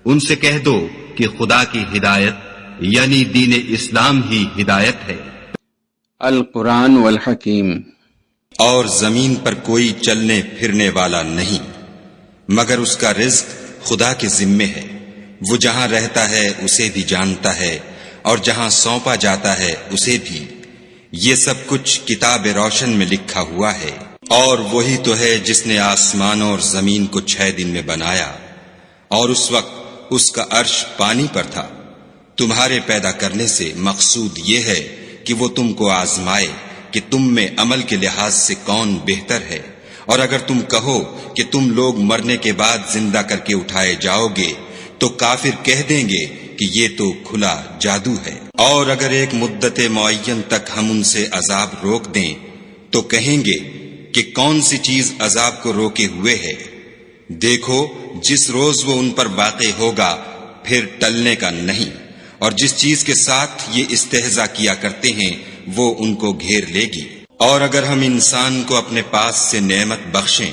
ان سے کہہ دو کہ خدا کی ہدایت یعنی دین اسلام ہی ہدایت ہے۔ القرآن والحکیم۔ اور زمین پر کوئی چلنے پھرنے والا نہیں مگر اس کا رزق خدا کے ذمے ہے، وہ جہاں رہتا ہے اسے بھی جانتا ہے اور جہاں سونپا جاتا ہے اسے بھی، یہ سب کچھ کتاب روشن میں لکھا ہوا ہے۔ اور وہی تو ہے جس نے آسمانوں اور زمین کو 6 دن میں بنایا، اور اس وقت اس کا عرش پانی پر تھا۔ تمہارے پیدا کرنے سے مقصود یہ ہے کہ وہ تم کو آزمائے کہ تم میں عمل کے لحاظ سے کون بہتر ہے، اور اگر تم کہو کہ تم لوگ مرنے کے بعد زندہ کر کے اٹھائے جاؤ گے تو کافر کہہ دیں گے کہ یہ تو کھلا جادو ہے۔ اور اگر ایک مدت معین تک ہم ان سے عذاب روک دیں تو کہیں گے کہ کون سی چیز عذاب کو روکے ہوئے ہے، دیکھو جس روز وہ ان پر واقع ہوگا پھر ٹلنے کا نہیں، اور جس چیز کے ساتھ یہ استہزاء کیا کرتے ہیں وہ ان کو گھیر لے گی۔ اور اگر ہم انسان کو اپنے پاس سے نعمت بخشیں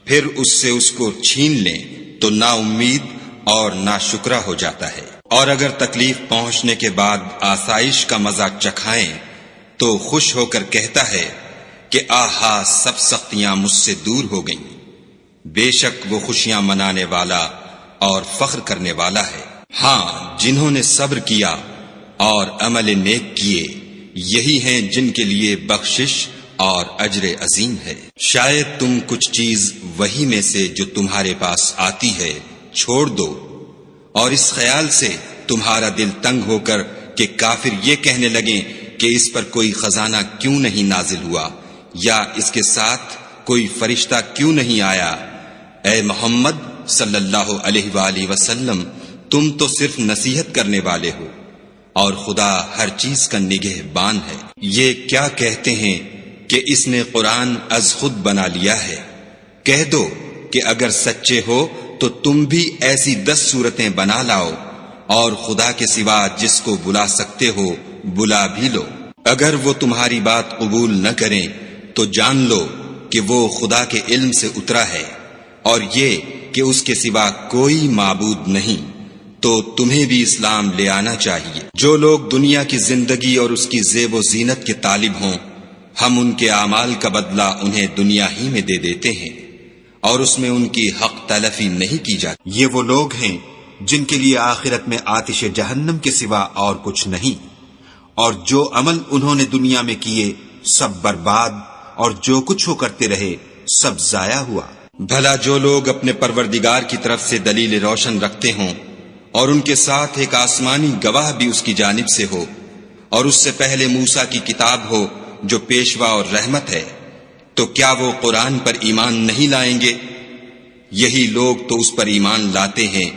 پھر اس سے اس کو چھین لیں تو نا امید اور نا شکرا ہو جاتا ہے۔ اور اگر تکلیف پہنچنے کے بعد آسائش کا مزہ چکھائیں تو خوش ہو کر کہتا ہے کہ آہا سب سختیاں مجھ سے دور ہو گئیں۔ بے شک وہ خوشیاں منانے والا اور فخر کرنے والا ہے۔ ہاں، جنہوں نے صبر کیا اور عمل نیک کیے یہی ہیں جن کے لیے بخشش اور اجر عظیم ہے۔ شاید تم کچھ چیز وہی میں سے جو تمہارے پاس آتی ہے چھوڑ دو، اور اس خیال سے تمہارا دل تنگ ہو کر کہ کافر یہ کہنے لگیں کہ اس پر کوئی خزانہ کیوں نہیں نازل ہوا، یا اس کے ساتھ کوئی فرشتہ کیوں نہیں آیا۔ اے محمد صلی اللہ علیہ وآلہ وسلم، تم تو صرف نصیحت کرنے والے ہو، اور خدا ہر چیز کا نگہبان ہے۔ یہ کیا کہتے ہیں کہ اس نے قرآن از خود بنا لیا ہے؟ کہہ دو کہ اگر سچے ہو تو تم بھی ایسی 10 صورتیں بنا لاؤ، اور خدا کے سوا جس کو بلا سکتے ہو بلا بھی لو۔ اگر وہ تمہاری بات قبول نہ کریں تو جان لو کہ وہ خدا کے علم سے اترا ہے، اور یہ کہ اس کے سوا کوئی معبود نہیں، تو تمہیں بھی اسلام لے آنا چاہیے۔ جو لوگ دنیا کی زندگی اور اس کی زیب و زینت کے طالب ہوں، ہم ان کے اعمال کا بدلہ انہیں دنیا ہی میں دے دیتے ہیں، اور اس میں ان کی حق تلفی نہیں کی جاتی۔ یہ وہ لوگ ہیں جن کے لیے آخرت میں آتش جہنم کے سوا اور کچھ نہیں، اور جو عمل انہوں نے دنیا میں کیے سب برباد، اور جو کچھ وہ کرتے رہے سب ضائع ہوا۔ بھلا جو لوگ اپنے پروردگار کی طرف سے دلیل روشن رکھتے ہوں اور ان کے ساتھ ایک آسمانی گواہ بھی اس کی جانب سے ہو، اور اس سے پہلے موسیٰ کی کتاب ہو جو پیشوا اور رحمت ہے، تو کیا وہ قرآن پر ایمان نہیں لائیں گے؟ یہی لوگ تو اس پر ایمان لاتے ہیں،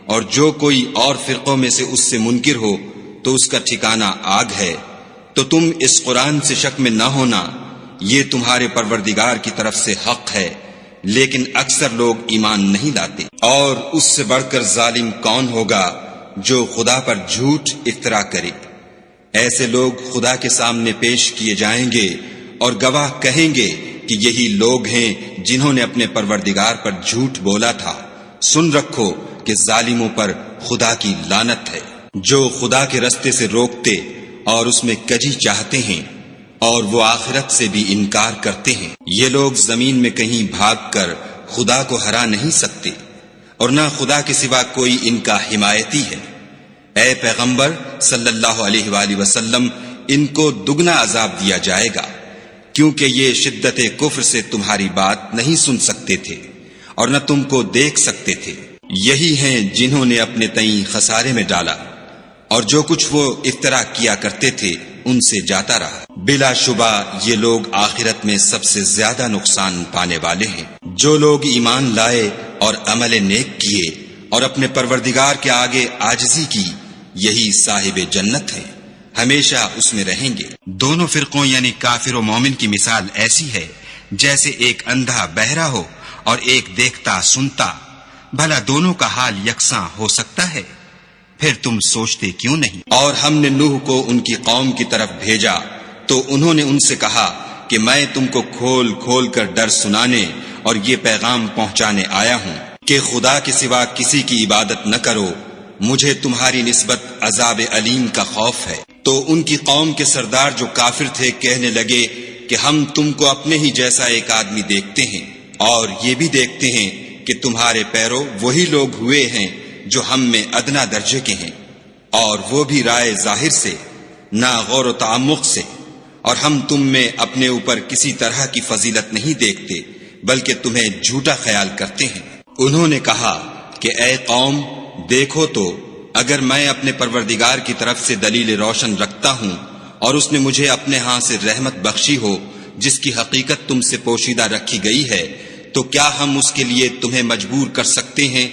اور جو کوئی اور فرقوں میں سے اس سے منکر ہو تو اس کا ٹھکانہ آگ ہے۔ تو تم اس قرآن سے شک میں نہ ہونا، یہ تمہارے پروردگار کی طرف سے حق ہے، لیکن اکثر لوگ ایمان نہیں لاتے۔ اور اس سے بڑھ کر ظالم کون ہوگا جو خدا پر جھوٹ افطرا کرے؟ ایسے لوگ خدا کے سامنے پیش کیے جائیں گے اور گواہ کہیں گے کہ یہی لوگ ہیں جنہوں نے اپنے پروردگار پر جھوٹ بولا تھا۔ سن رکھو کہ ظالموں پر خدا کی لعنت ہے۔ جو خدا کے رستے سے روکتے اور اس میں کجی چاہتے ہیں اور وہ آخرت سے بھی انکار کرتے ہیں، یہ لوگ زمین میں کہیں بھاگ کر خدا کو ہرا نہیں سکتے، اور نہ خدا کے سوا کوئی ان کا حمایتی ہے۔ اے پیغمبر صلی اللہ علیہ وآلہ وسلم، ان کو دگنا عذاب دیا جائے گا، کیونکہ یہ شدت کفر سے تمہاری بات نہیں سن سکتے تھے اور نہ تم کو دیکھ سکتے تھے۔ یہی ہیں جنہوں نے اپنے تئیں خسارے میں ڈالا، اور جو کچھ وہ افترا کیا کرتے تھے ان سے جاتا رہا۔ بلا شبہ یہ لوگ آخرت میں سب سے زیادہ نقصان پانے والے ہیں۔ جو لوگ ایمان لائے اور عمل نیک کیے اور اپنے پروردگار کے آگے عاجزی کی، یہی صاحب جنت ہیں، ہمیشہ اس میں رہیں گے۔ دونوں فرقوں یعنی کافر و مومن کی مثال ایسی ہے جیسے ایک اندھا بہرا ہو اور ایک دیکھتا سنتا۔ بھلا دونوں کا حال یکساں ہو سکتا ہے؟ پھر تم سوچتے کیوں نہیں؟ اور ہم نے نوح کو ان کی قوم کی طرف بھیجا تو انہوں نے ان سے کہا کہ میں تم کو کھول کھول کر ڈر سنانے اور یہ پیغام پہنچانے آیا ہوں۔ کہ خدا کے سوا کسی کی عبادت نہ کرو، مجھے تمہاری نسبت عذاب علیم کا خوف ہے۔ تو ان کی قوم کے سردار جو کافر تھے کہنے لگے کہ ہم تم کو اپنے ہی جیسا ایک آدمی دیکھتے ہیں، اور یہ بھی دیکھتے ہیں کہ تمہارے پیرو وہی لوگ ہوئے ہیں جو ہم میں ادنا درجے کے ہیں، اور وہ بھی رائے ظاہر سے، نہ غور و تعمق سے، اور ہم تم میں اپنے اوپر کسی طرح کی فضیلت نہیں دیکھتے بلکہ تمہیں جھوٹا خیال کرتے ہیں۔ انہوں نے کہا کہ اے قوم، دیکھو تو اگر میں اپنے پروردگار کی طرف سے دلیل روشن رکھتا ہوں اور اس نے مجھے اپنے ہاں سے رحمت بخشی ہو جس کی حقیقت تم سے پوشیدہ رکھی گئی ہے، تو کیا ہم اس کے لیے تمہیں مجبور کر سکتے ہیں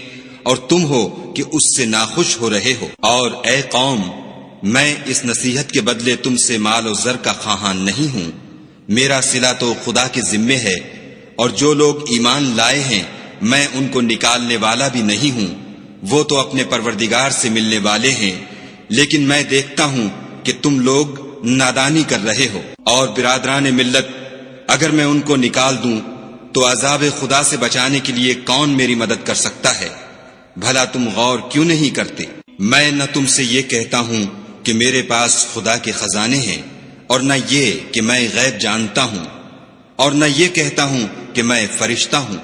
اور تم ہو کہ اس سے ناخوش ہو رہے ہو؟ اور اے قوم، میں اس نصیحت کے بدلے تم سے مال و زر کا خواہاں نہیں ہوں، میرا صلہ تو خدا کے ذمے ہے، اور جو لوگ ایمان لائے ہیں میں ان کو نکالنے والا بھی نہیں ہوں، وہ تو اپنے پروردگار سے ملنے والے ہیں، لیکن میں دیکھتا ہوں کہ تم لوگ نادانی کر رہے ہو۔ اور برادران ملت، اگر میں ان کو نکال دوں تو عذاب خدا سے بچانے کے لیے کون میری مدد کر سکتا ہے؟ بھلا تم غور کیوں نہیں کرتے؟ میں نہ تم سے یہ کہتا ہوں کہ میرے پاس خدا کے خزانے ہیں، اور نہ یہ کہ میں غیب جانتا ہوں، اور نہ یہ کہتا ہوں کہ میں فرشتہ ہوں،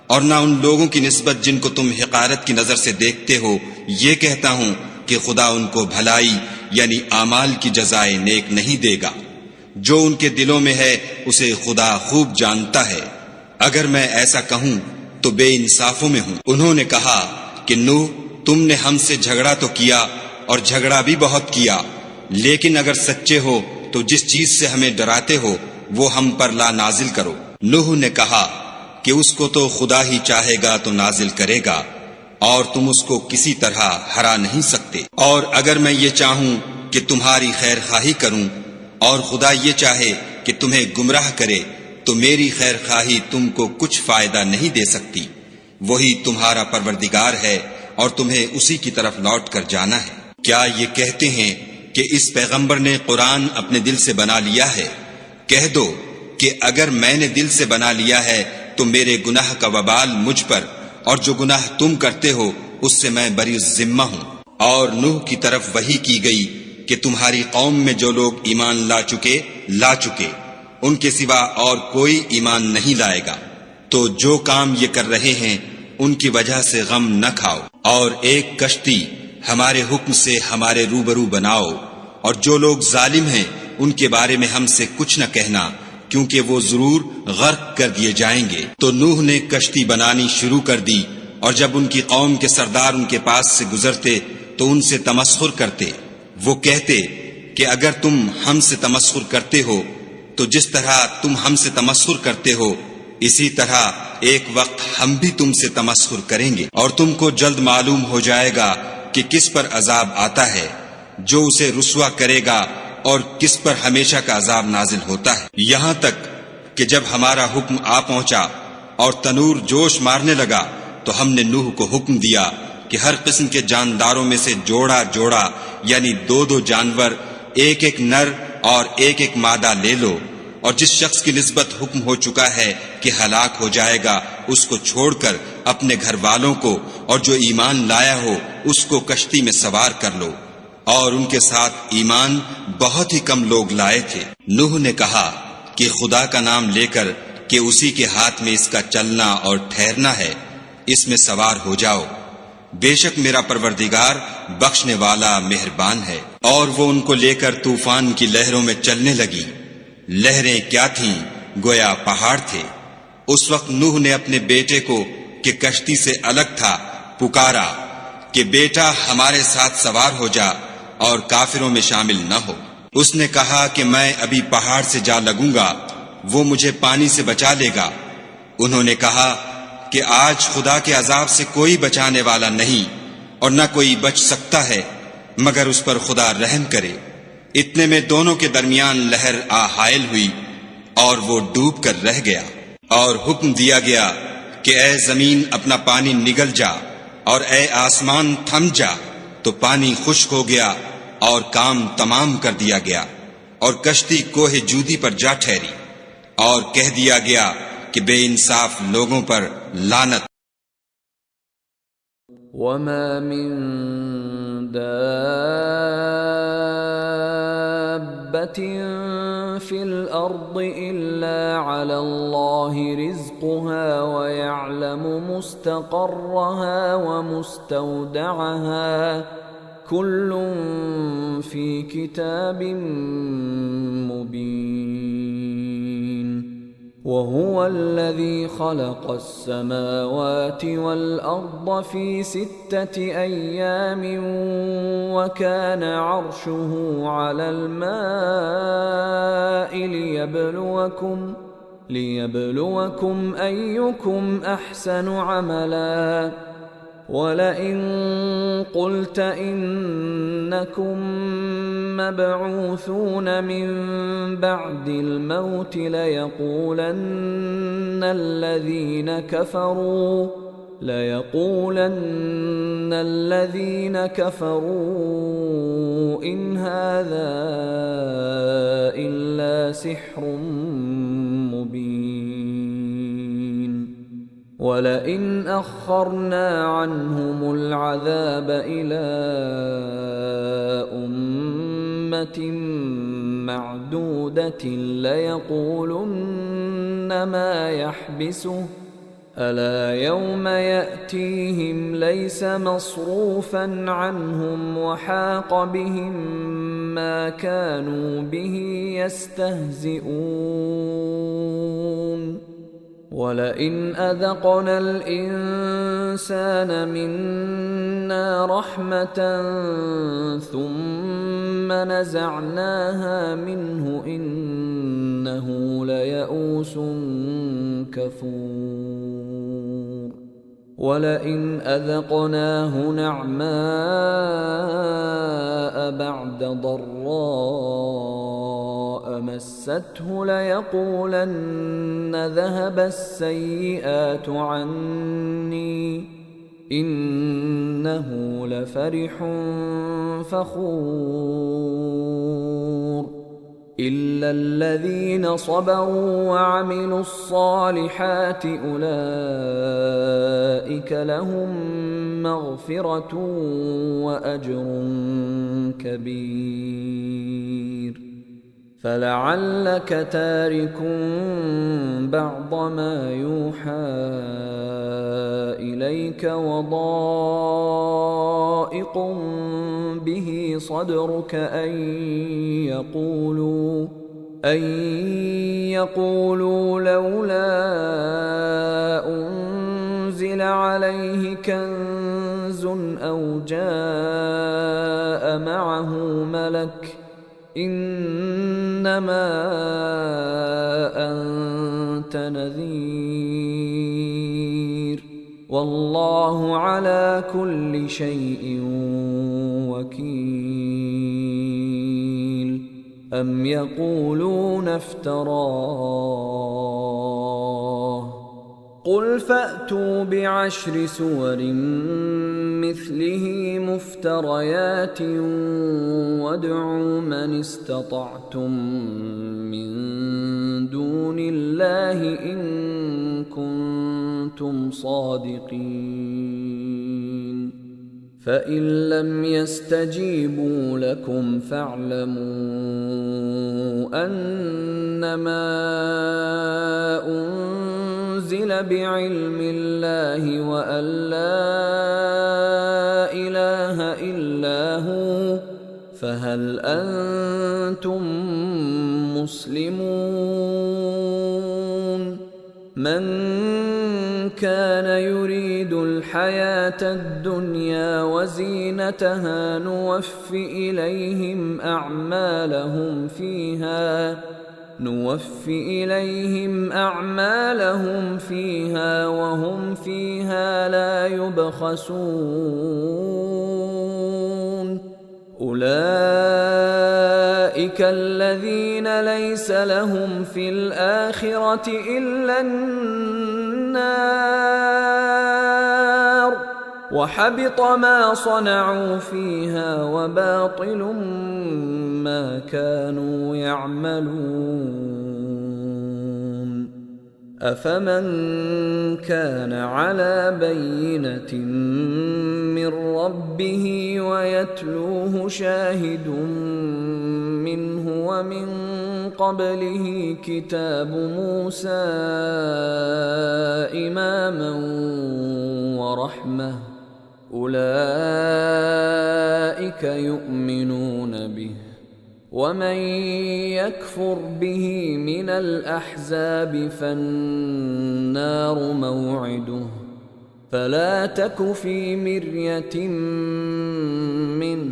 اور نہ ان لوگوں کی نسبت جن کو تم حقارت کی نظر سے دیکھتے ہو یہ کہتا ہوں کہ خدا ان کو بھلائی یعنی اعمال کی جزائے نیک نہیں دے گا۔ جو ان کے دلوں میں ہے اسے خدا خوب جانتا ہے، اگر میں ایسا کہوں تو بے انصافوں میں ہوں۔ انہوں نے کہا کہ نوح، تم نے ہم سے جھگڑا تو کیا اور جھگڑا بھی بہت کیا، لیکن اگر سچے ہو تو جس چیز سے ہمیں ڈراتے ہو وہ ہم پر لا نازل کرو۔ نوح نے کہا کہ اس کو تو خدا ہی چاہے گا تو نازل کرے گا، اور تم اس کو کسی طرح ہرا نہیں سکتے۔ اور اگر میں یہ چاہوں کہ تمہاری خیر خواہی کروں اور خدا یہ چاہے کہ تمہیں گمراہ کرے تو میری خیر خواہی تم کو کچھ فائدہ نہیں دے سکتی۔ وہی تمہارا پروردگار ہے اور تمہیں اسی کی طرف لوٹ کر جانا ہے۔ کیا یہ کہتے ہیں کہ اس پیغمبر نے قرآن اپنے دل سے بنا لیا ہے؟ کہہ دو کہ اگر میں نے دل سے بنا لیا ہے تو میرے گناہ کا وبال مجھ پر، اور جو گناہ تم کرتے ہو اس سے میں بری ذمہ ہوں۔ اور نوح کی طرف وحی کی گئی کہ تمہاری قوم میں جو لوگ ایمان لا چکے ان کے سوا اور کوئی ایمان نہیں لائے گا، تو جو کام یہ کر رہے ہیں ان کی وجہ سے غم نہ کھاؤ، اور ایک کشتی ہمارے حکم سے ہمارے روبرو بناؤ، اور جو لوگ ظالم ہیں ان کے بارے میں ہم سے کچھ نہ کہنا، کیونکہ وہ ضرور غرق کر دیے جائیں گے۔ تو نوح نے کشتی بنانی شروع کر دی، اور جب ان کی قوم کے سردار ان کے پاس سے گزرتے تو ان سے تمسخر کرتے۔ وہ کہتے کہ اگر تم ہم سے تمسخر کرتے ہو تو جس طرح تم ہم سے تمسخر کرتے ہو اسی طرح ایک وقت ہم بھی تم سے تمسخر کریں گے، اور تم کو جلد معلوم ہو جائے گا کہ کس پر عذاب آتا ہے جو اسے رسوا کرے گا اور کس پر ہمیشہ کا عذاب نازل ہوتا ہے۔ یہاں تک کہ جب ہمارا حکم آ پہنچا اور تنور جوش مارنے لگا تو ہم نے نوح کو حکم دیا کہ ہر قسم کے جانداروں میں سے جوڑا جوڑا یعنی 2 جانور، ایک نر اور ایک مادہ لے لو، اور جس شخص کی نسبت حکم ہو چکا ہے کہ ہلاک ہو جائے گا اس کو چھوڑ کر اپنے گھر والوں کو اور جو ایمان لایا ہو اس کو کشتی میں سوار کر لو۔ اور ان کے ساتھ ایمان بہت ہی کم لوگ لائے تھے۔ نوح نے کہا کہ خدا کا نام لے کر کہ اسی کے ہاتھ میں اس کا چلنا اور ٹھہرنا ہے، اس میں سوار ہو جاؤ، بے شک میرا پروردگار بخشنے والا مہربان ہے۔ اور وہ ان کو لے کر طوفان کی لہروں میں چلنے لگی۔ لہریں کیا تھیں، گویا پہاڑ تھے۔ اس وقت نوح نے اپنے بیٹے کو کہ کشتی سے الگ تھا پکارا کہ بیٹا ہمارے ساتھ سوار ہو جا اور کافروں میں شامل نہ ہو۔ اس نے کہا کہ میں ابھی پہاڑ سے جا لگوں گا، وہ مجھے پانی سے بچا لے گا۔ انہوں نے کہا کہ آج خدا کے عذاب سے کوئی بچانے والا نہیں اور نہ کوئی بچ سکتا ہے مگر اس پر خدا رحم کرے۔ اتنے میں دونوں کے درمیان لہر آ حائل ہوئی اور وہ ڈوب کر رہ گیا، اور حکم دیا گیا کہ اے زمین اپنا پانی نگل جا اور اے آسمان تھم جا، تو پانی خشک ہو گیا اور کام تمام کر دیا گیا، اور کشتی کوہ جودی پر جا ٹھہری، اور کہہ دیا گیا کہ بے انصاف لوگوں پر لعنت۔ وما من دابة في الأرض إلا على الله رزقها ويعلم مستقرها ومستودعها كل في كتاب مبين وهو الذي خلق السماوات والأرض في 6 أيام وكان عرشه على الماء ليبلوكم أيكم أحسن عملا ولئن قلت إنكم مبعوثون من بعد الموت ليقولن الذين كفروا إن هذا إلا سحر مبين ولئن أخرنا عنهم العذاب إلى أمة معدودة ليقولن ما يحبسه ألا يوم يأتيهم ليس مصروفا عنهم وحاق بهم ما كانوا به يستهزئون ولئن أذقنا الإنسان منا رحمة ثم نزعناها منه إنه ليئوس كفور ولئن أذقناه نعماء بعد ضراء مسته ليقولن ذهب السيئات عني إنه لفرح فخور إلا الذين صبروا وعملوا الصالحات أولئك لهم مغفرة وأجر كبير فلعلك تارك بعض ما يوحى إليك وضائق به صدرك أن يقولوا لولا أنزل عليه كنز أو جاء معه ملك إنما أنت نذير والله على كل شيء وكيل أم يقولون افتراه قل فأتوا ب10 سور مثله مفتريات وادعوا من استطعتم من دون الله إن كنتم صادقين فإن لم يستجيبوا لكم فاعلموا أنما أنزل بعلم الله وأن لا إله إلا هو فهل أنتم مسلمون من كان يريد الحياة الدنيا وزينتها نوفِ إليهم أعمالهم فيها وهم فيها لا يبخسون أولئك الذين ليس لهم في الآخرة إلا النار وحبط ما صنعوا فيها وباطل ما كانوا يعملون أفمن كان على بينة من ربه ويتلوه شاهد منه ومن قبله كتاب موسى إماما ورحمة أولئك يؤمنون به ومن يكفر به من الأحزاب فالنار موعده فلا تك في مرية منه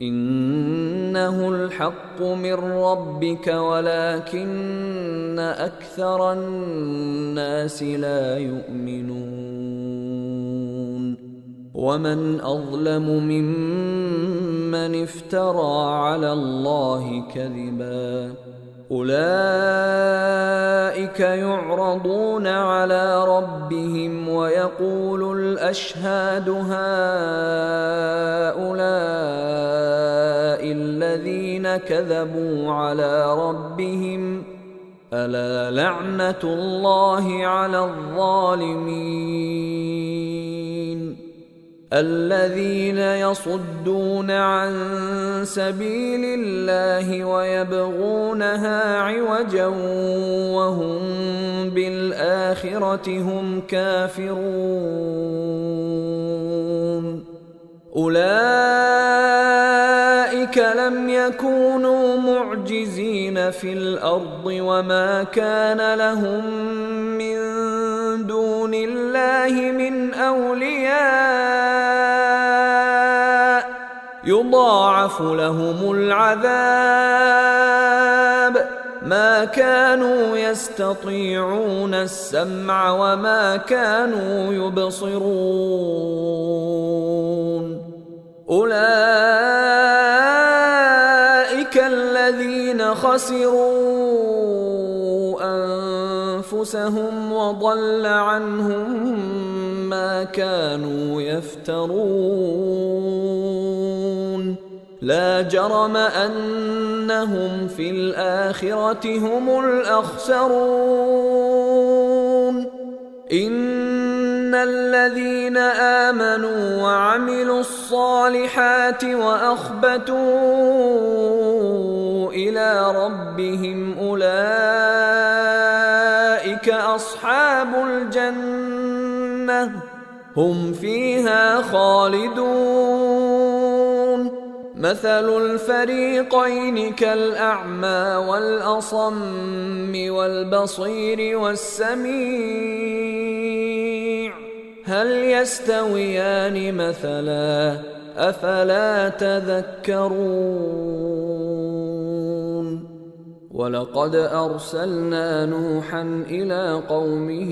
إنه الحق من ربك ولكن أكثر الناس لا يؤمنون ومن أظلم ممن افترى على الله كذبا أولئك يعرضون على ربهم ويقول الأشهاد هؤلاء الذين كذبوا على ربهم ألا لعنة الله على الظالمين الذين يصدون عن سبيل الله ويبغونها عوجا وهم بالآخرة هم كافرون أولئك لم يكونوا معجزين في الأرض وما كان لهم من دون الله من أولياء يضاعف لهم العذاب ما كانوا يستطيعون السمع وما كانوا يبصرون أولئك الذين خسروا أنفسهم وضل عنهم ما كانوا يفترون لا جرم أنهم في الآخرة هم الأخسرون إن الذين آمنوا وعملوا الصالحات وأخبتوا إلى ربهم أولئك أصحاب الجنة هم فيها خالدون مثل الفريقين كالأعمى والأصم والبصير والسميع هل يستويان مثلا أفلا تذكرون ولقد أرسلنا نوحا إلى قومه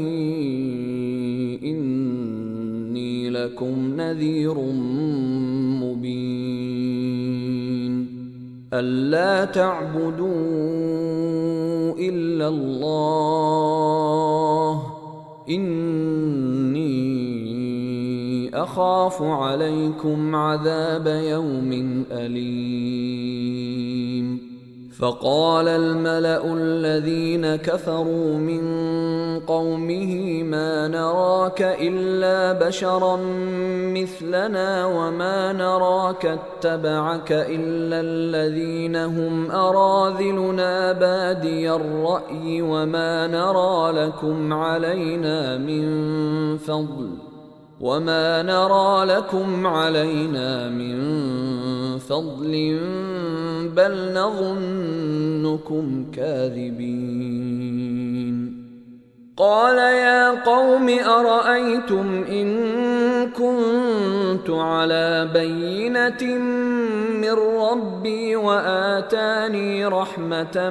إني لكم نذير مبين ألا تعبدوا إلا الله إني أخاف عليكم عذاب يوم أليم فقال الملأ الذين كفروا من قومه ما نراك إلا بشرا مثلنا وما نراك اتبعك إلا الذين هم أراذلنا بادي الرأي وما نرى لكم علينا من فضل بل نظنكم كاذبين قال يا قوم أرأيتم إن كنت على بينة من ربي وآتاني رحمة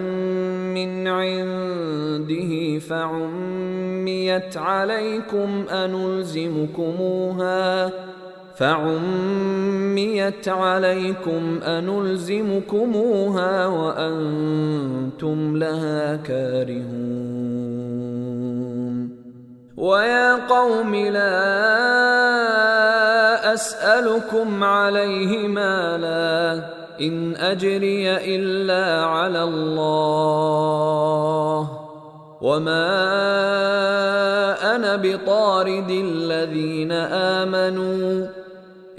من عنده فعميت عليكم أنلزمكموها وأنتم لها كارهون ويا قوم لا أسألكم عليه مالا إن أجري إلا على الله وما أنا بطارد الذين آمنوا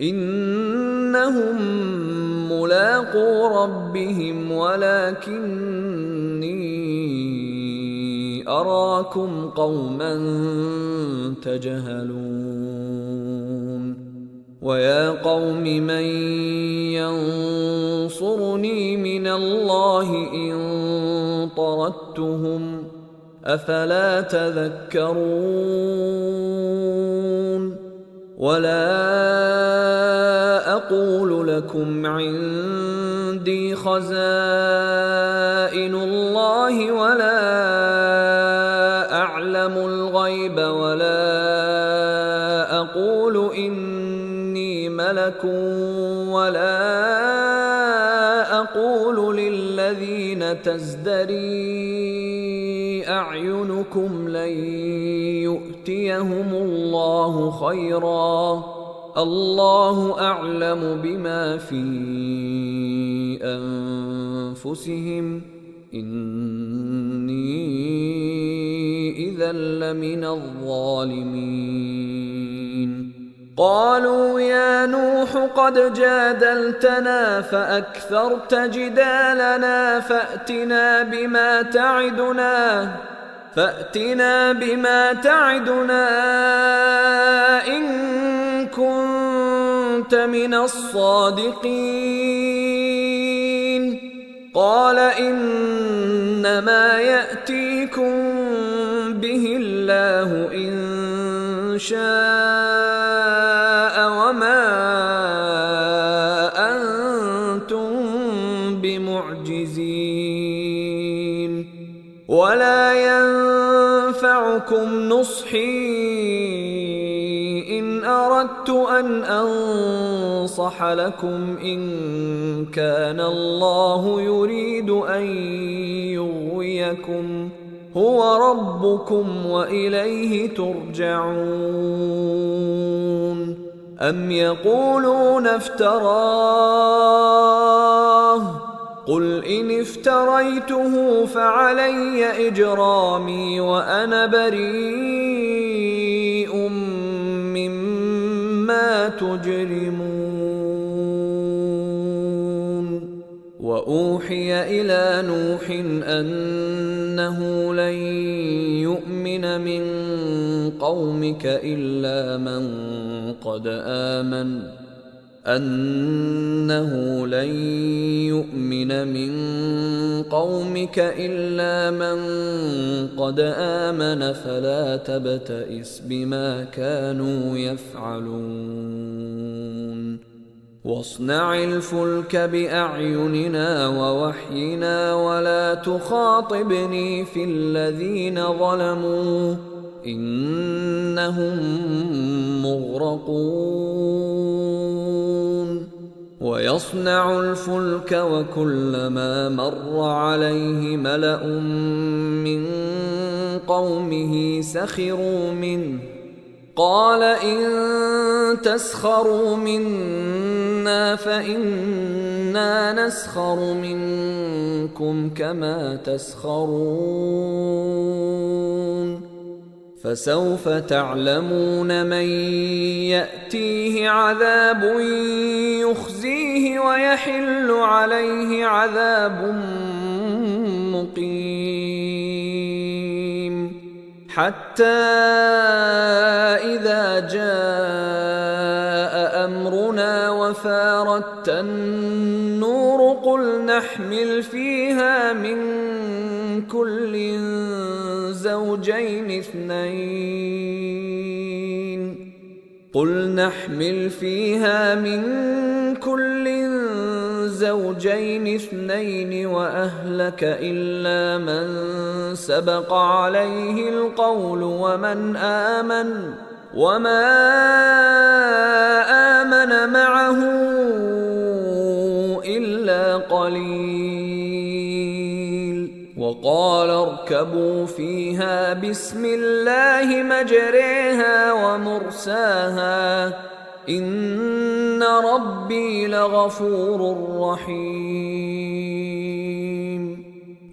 إنهم ملاقو ربهم ولكني أراكم قوما تجهلون ويا قوم من ينصرني من الله إن طردتهم أفلا تذكرون ولا أقول لكم عندي خزائن الله ولا أعلم الغيب ولا أقول إني ملك ولا أقول للذين تزدري أعينكم لن يؤتيهم الله خيرا الله أعلم بما في أنفسهم إني إذا لمن الظالمين قالوا يا نوح قد جادلتنا فأكثرت جدالنا فأتنا بما تعدنا إن كنت من الصادقين قال إنما يأتيكم به الله إن شاء وما أنتم بمعجزين ولا ينفعكم نصحي إن أردت أن أنصح لكم إن كان الله يريد أن يغويكم هو ربكم وإليه ترجعون أم يقولون افتراه قل إن افتريته فعلي إجرامي وأنا بريء مما تجرمون وأوحي إلى نوح أنه لن يؤمن من قومك إلا من قد آمن فلا تبتئس بما كانوا يفعلون واصنع الفلك بأعيننا ووحينا ولا تخاطبني في الذين ظلموا إنهم مغرقون ويصنع الفلك وكلما مر عليه ملأ من قومه سخروا منه قال إن تسخروا منا فإنا نسخر منكم كما تسخرون فسوف تعلمون من يأتيه عذاب يخزيه ويحل عليه عذاب مقيم حتى إذا جاء أمرنا وفارت النور قل نحمل فيها من كل زوجين اثنين وأهلك إلا من سبق عليه القول وما آمن معه إلا قليل وقال اركبوا فيها بسم الله مجريها ومرساها إن ربي لغفور رحيم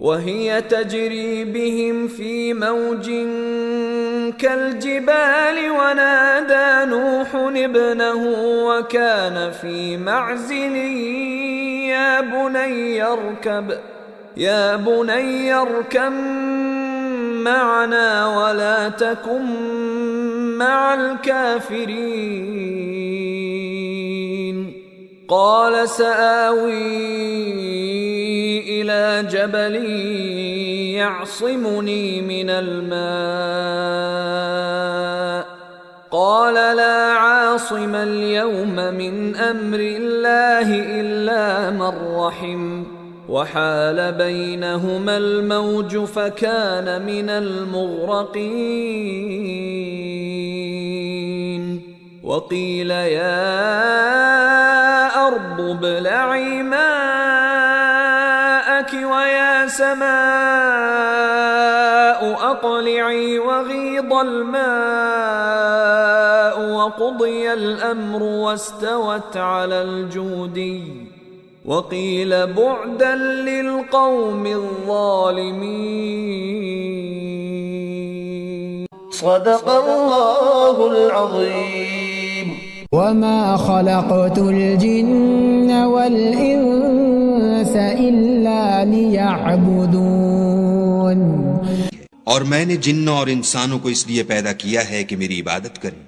وهي تجري بهم في موج كالجبال ونادى نوح ابنه وكان في معزل يا بني اركب معنا ولا تكن مع الكافرين قال سآوي إلى جبل يعصمني من الماء قال لا عاصم اليوم من أمر الله إلا من رحم وحال بينهما الموج فكان من المغرقين وقيل يا أرض ابلعي ماءك ويا سماء أقلعي وغيض الماء وقضي الأمر واستوت على الجودي وقيل بعدا للقوم الظالمين صدق الله العظيم وما خلقت الجن والإنس إلا ليعبدون और मैंने जिन्न और इंसानों को इसलिए पैदा किया है कि मेरी इबादत करें।